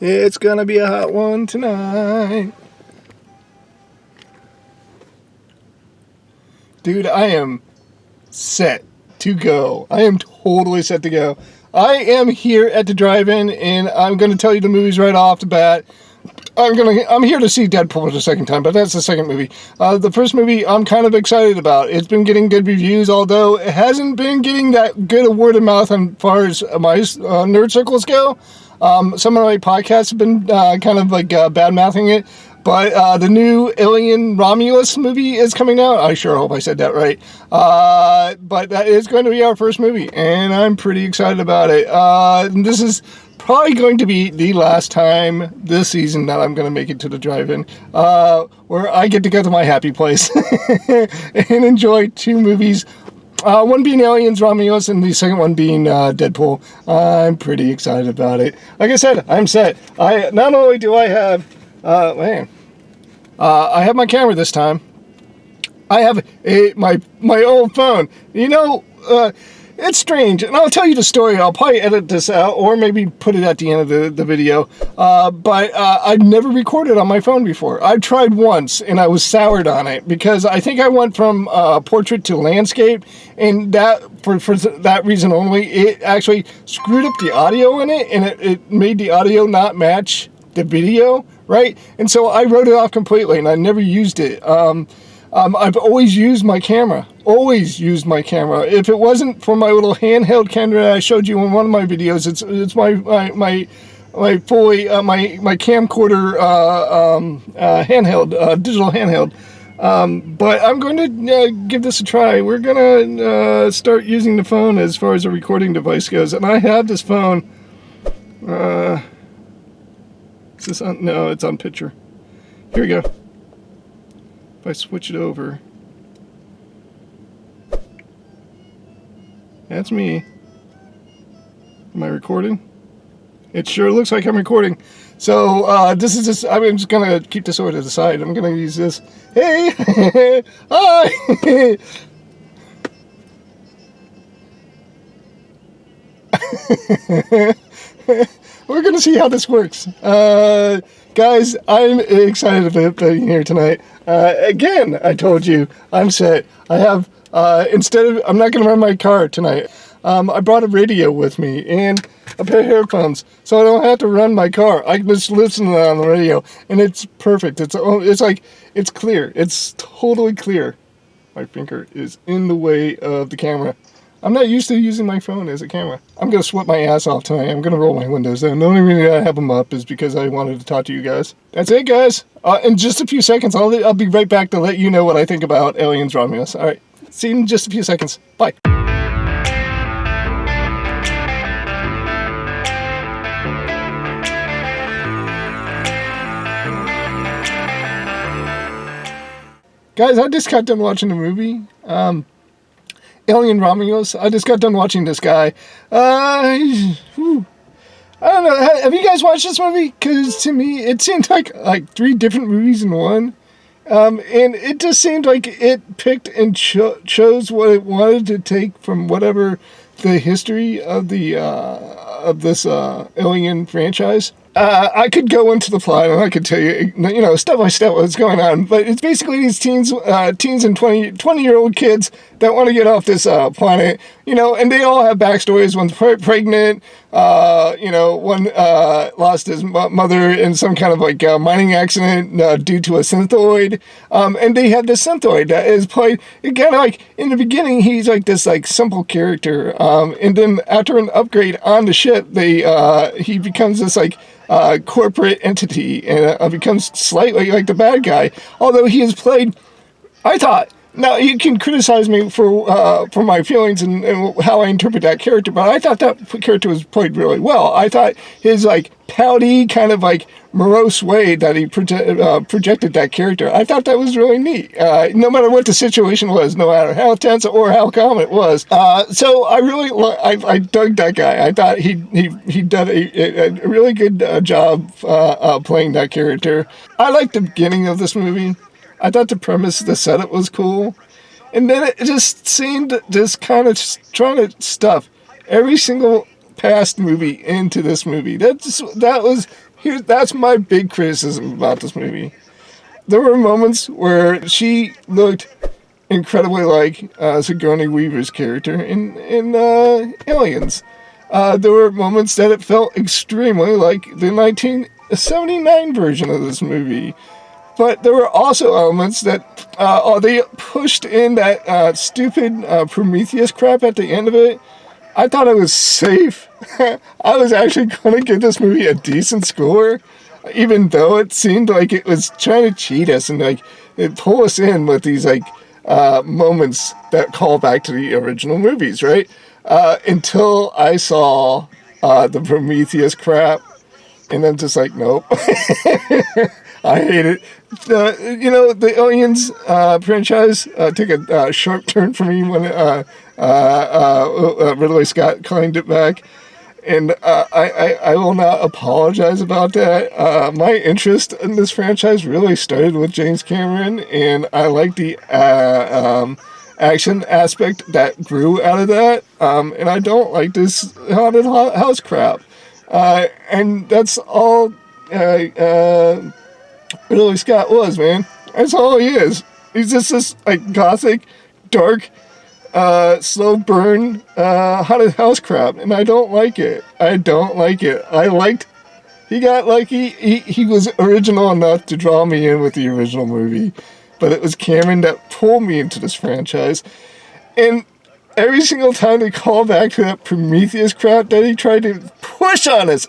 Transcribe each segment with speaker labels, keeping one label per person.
Speaker 1: It's gonna be a hot one tonight. Dude, I am set to go. I am totally set to go. I am here at the drive-in, and I'm gonna tell you the movies right off the bat. I'm here to see Deadpool for the second time, but that's the second movie. The first movie I'm kind of excited about. It's been getting good reviews, although it hasn't been getting that good a word of mouth as far as my nerd circles go. Some of my podcasts have been kind of like bad-mouthing it. But the new Alien Romulus movie is coming out. I sure hope I said that right. But that is going to be our first movie, and I'm pretty excited about it. This is probably going to be the last time this season that I'm going to make it to the drive-in, where I get to go to my happy place and enjoy two movies. One being Aliens Romulus and the second one being Deadpool. I'm pretty excited about it. Like I said, I'm set. Not only do I have I have my camera this time. I have my old phone. You know, it's strange, and I'll tell you the story. I'll probably edit this out, or maybe put it at the end of the video. But I've never recorded on my phone before. I've tried once, and I was soured on it because I think I went from portrait to landscape, and that for that reason only, it actually screwed up the audio in it, and it made the audio not match the video. Right? And so I wrote it off completely, and I never used it. I've always used my camera. Always used my camera. If it wasn't for my little handheld camera I showed you in one of my videos, it's my fully my camcorder handheld, digital handheld. But I'm going to give this a try. We're going to start using the phone as far as a recording device goes, and I have this phone. Is this on? No, it's on picture. Here we go. If I switch it over. That's me. Am I recording? It sure looks like I'm recording. So, this is just, I'm just gonna keep this over to the side. I'm gonna use this. Hey! Hi! We're going to see how this works. Guys, I'm excited about being here tonight. Again, I told you, I'm set. I have, I'm not going to run my car tonight. I brought a radio with me and a pair of headphones, so I don't have to run my car. I can just listen to it on the radio, and it's perfect. It's like, it's clear. It's totally clear. My finger is in the way of the camera. I'm not used to using my phone as a camera. I'm going to sweat my ass off tonight. I'm going to roll my windows down. The only reason I have them up is because I wanted to talk to you guys. That's it, guys. In just a few seconds, I'll be right back to let you know what I think about Aliens Romulus. All right. See you in just a few seconds. Bye. Guys, I just got done watching the movie. Alien Romulus. I just got done watching this guy. I don't know. Have you guys watched this movie? Because to me, it seemed like three different movies in one. And it just seemed like it picked and chose what it wanted to take from whatever the history of this Alien franchise. I could go into the plot and I could tell you, step by step what's going on. But it's basically these teens and 20-year-old kids that want to get off this planet, and they all have backstories. One's pregnant, one lost his mother in some kind of mining accident due to a synthoid. And they have this synthoid that is played, kind of in the beginning, he's this simple character. And then after an upgrade on the ship, he becomes this corporate entity and becomes slightly like the bad guy. Although he is played, I thought. Now you can criticize me for my feelings and how I interpret that character, but I thought that character was played really well. I thought his pouty kind of morose way that he projected that character, I thought that was really neat. No matter what the situation was, no matter how tense or how calm it was. So I really I dug that guy. I thought he did a really good job playing that character. I liked the beginning of this movie. I thought the premise, the setup was cool. And then it just seemed just kind of trying to stuff every single past movie into this movie. That was That's my big criticism about this movie. There were moments where she looked incredibly like Sigourney Weaver's character in Aliens. There were moments that it felt extremely like the 1979 version of this movie. But there were also elements that they pushed in that stupid Prometheus crap at the end of it. I thought it was safe. I was actually going to give this movie a decent score, even though it seemed like it was trying to cheat us and like it pull us in with these like moments that call back to the original movies, right? Until I saw the Prometheus crap, and I'm just like, nope. I hate it. The Aliens franchise took a sharp turn for me when Ridley Scott claimed it back. And I will not apologize about that. My interest in this franchise really started with James Cameron, and I like the action aspect that grew out of that. And I don't like this haunted house crap. And that's all Ridley Scott was, man. That's all he is. He's just this like gothic, dark, slow burn, haunted house crap, and I don't like it. I don't like it. He got lucky. He was original enough to draw me in with the original movie, but it was Cameron that pulled me into this franchise, and every single time they call back to that Prometheus crap that he tried to push on us,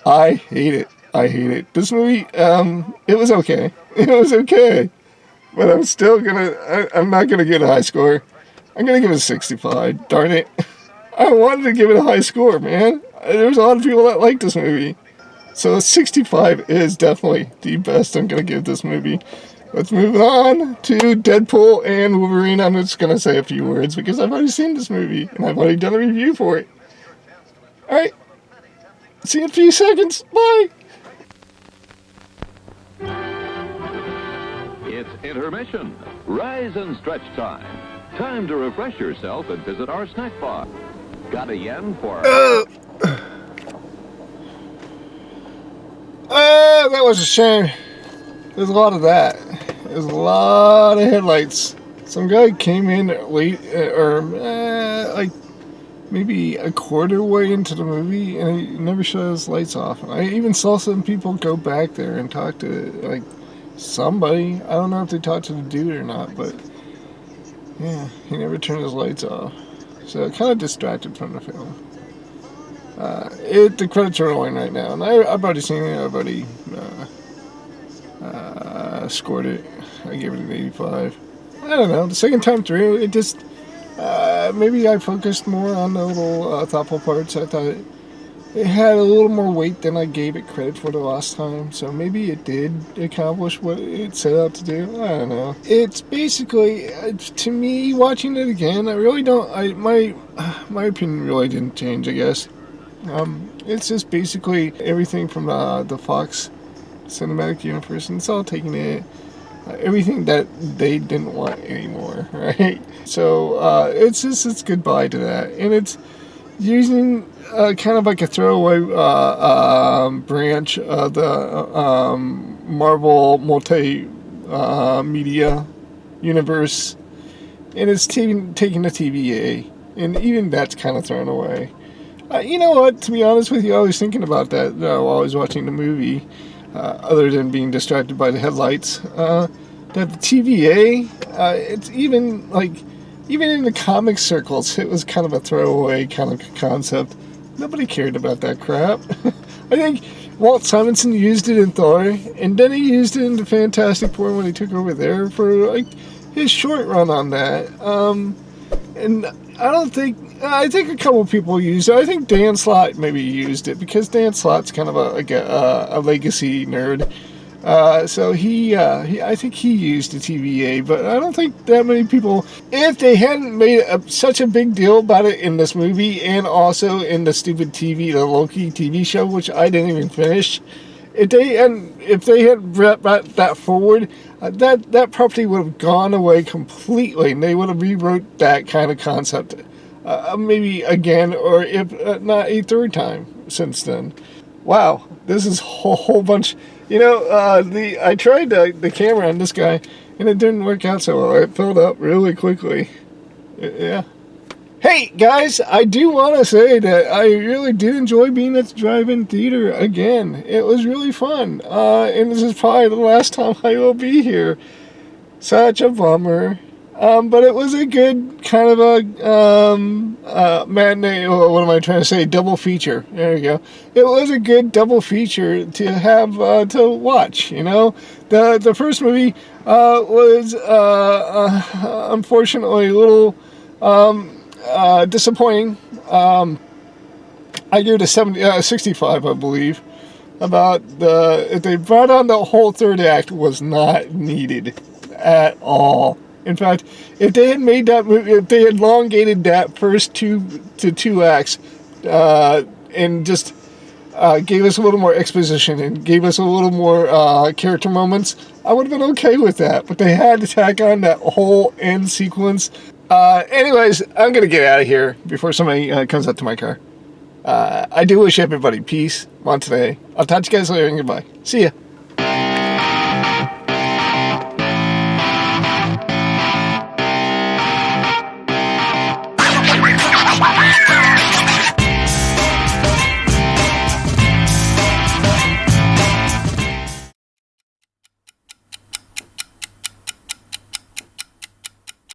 Speaker 1: I hate it. I hate it. This movie, it was okay. It was okay. But I'm not gonna give it a high score. I'm gonna give it a 65. Darn it. I wanted to give it a high score, man. There's a lot of people that like this movie. So a 65 is definitely the best I'm gonna give this movie. Let's move on to Deadpool and Wolverine. I'm just gonna say a few words because I've already seen this movie and I've already done a review for it. Alright. See you in a few seconds. Bye.
Speaker 2: It's intermission. Rise and stretch time. Time to refresh yourself and visit our snack bar. Got a yen for...
Speaker 1: That was a shame. There's a lot of that. There's a lot of headlights. Some guy came in late, like maybe a quarter way into the movie, and he never shut his lights off. I even saw some people go back there and talk to, like, somebody. I don't know if they talked to the dude or not, but yeah, he never turned his lights off. So it kind of distracted from the film. The credits are rolling right now, and I've already seen it. I've already scored it. I gave it an 85. I don't know. The second time through, it just maybe I focused more on the little thoughtful parts. I thought it had a little more weight than I gave it credit for the last time. So maybe it did accomplish what it set out to do. I don't know. It's basically, to me, watching it again, I really don't. My opinion really didn't change, I guess. It's just basically everything from the Fox cinematic universe, and it's all taking it. Everything that they didn't want anymore, right? So it's goodbye to that, and it's using kind of like a throwaway branch of the Marvel multi-media universe, and it's taking the TVA, and even that's kind of thrown away. You know what? To be honest with you, I was thinking about that while I was watching the movie. Other than being distracted by the headlights, that the TVA, it's even in the comic circles, it was kind of a throwaway kind of concept. Nobody cared about that crap. I think Walt Simonson used it in Thor, and then he used it in the Fantastic Four when he took over there for like his short run on that. And I think a couple people used it. I think Dan Slott maybe used it because Dan Slott's kind of a legacy nerd. So I think he used the TVA, but I don't think that many people, if they hadn't made such a big deal about it in this movie and also in the stupid the Loki TV show, which I didn't even finish, if they had brought that forward, that property would have gone away completely, and they would have rewrote that kind of concept maybe again, or if not a third time since then. wow, this is a whole bunch. You know, I tried the camera on this guy, and it didn't work out so well. It filled up really quickly. Yeah. Hey, guys, I do want to say that I really did enjoy being at the drive-in theater again. It was really fun. And this is probably the last time I will be here. Such a bummer. But it was a good kind of a matinee, or what am I trying to say? Double feature. There you go. It was a good double feature to have to watch, you know? The first movie was unfortunately a little disappointing. I give it a 65, I believe. If they brought on the whole third act was not needed at all. In fact, if they had made that movie, if they had elongated that first two acts, and just gave us a little more exposition and gave us a little more character moments, I would have been okay with that. But they had to tack on that whole end sequence. Anyways, I'm gonna get out of here before somebody comes up to my car. I do wish everybody peace on today. I'll talk to you guys later and goodbye. See ya.